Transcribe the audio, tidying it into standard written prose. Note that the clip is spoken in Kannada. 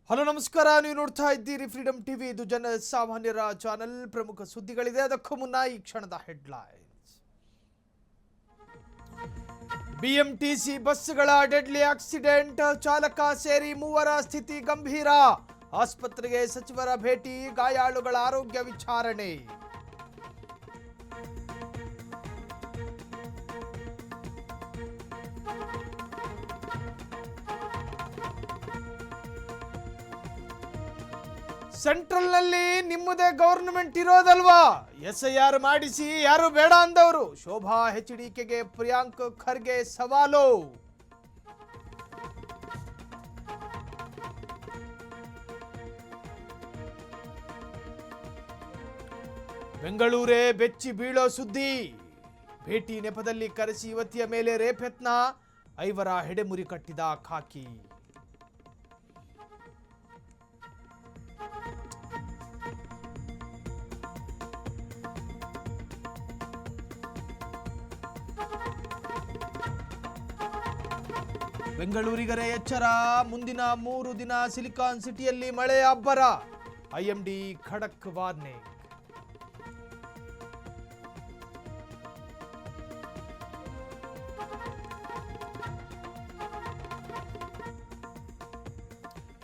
ಹಲೋ ನಮಸ್ಕಾರ, ನೀವು ನೋಡ್ತಾ ಇದ್ದೀರಿ ಫ್ರೀಡಮ್ ಟಿವಿ. ಇದು ಜನ ಸಾಮಾನ್ಯರ ಚಾನೆಲ್. ಪ್ರಮುಖ ಸುದ್ದಿಗಳಿದೆ, ಅದಕ್ಕೂ ಮುನ್ನ ಈ ಕ್ಷಣದ ಹೆಡ್ಲೈನ್ಸ್. ಬಿಎಂಟಿಸಿ ಬಸ್ಗಳ ಡೆಡ್ಲಿ ಆಕ್ಸಿಡೆಂಟ್, ಚಾಲಕ ಸೇರಿ ಮೂವರ ಸ್ಥಿತಿ ಗಂಭೀರ. ಆಸ್ಪತ್ರೆಗೆ ಸಚಿವರ ಭೇಟಿ, ಗಾಯಾಳುಗಳ ಆರೋಗ್ಯ ವಿಚಾರಣೆ. ಸೆಂಟ್ರಲ್ನಲ್ಲಿ ನಿಮ್ಮದೇ ಗವರ್ನಮೆಂಟ್ ಇರೋದಲ್ವಾ? ಎಸ್ಐಆರ್ ಮಾಡಿಸಿ, ಯಾರು ಬೇಡ ಅಂದವರು. ಶೋಭಾ ಎಚ್ಡಿಕೆಗೆ ಪ್ರಿಯಾಂಕ್ ಖರ್ಗೆ ಸವಾಲು. ಬೆಂಗಳೂರೇ ಬೆಚ್ಚಿ ಬೀಳೋ ಸುದ್ದಿ. ಭೇಟಿ ನೆಪದಲ್ಲಿ ಕರೆಸಿ ಯುವತಿಯ ಮೇಲೆ ರೇಪ್ ಯತ್ನ, 5 ಹೆಡೆಮುರಿ ಕಟ್ಟಿದ ಖಾಕಿ. ಬೆಂಗಳೂರಿಗರೇ ಎಚ್ಚರ, ಮುಂದಿನ 3 ದಿನ ಸಿಲಿಕಾನ್ ಸಿಟಿಯಲ್ಲಿ ಮಳೆ ಅಬ್ಬರ. ಐಎಂಡಿ ಖಡಕ್ ವಾರ್ನಿಂಗ್.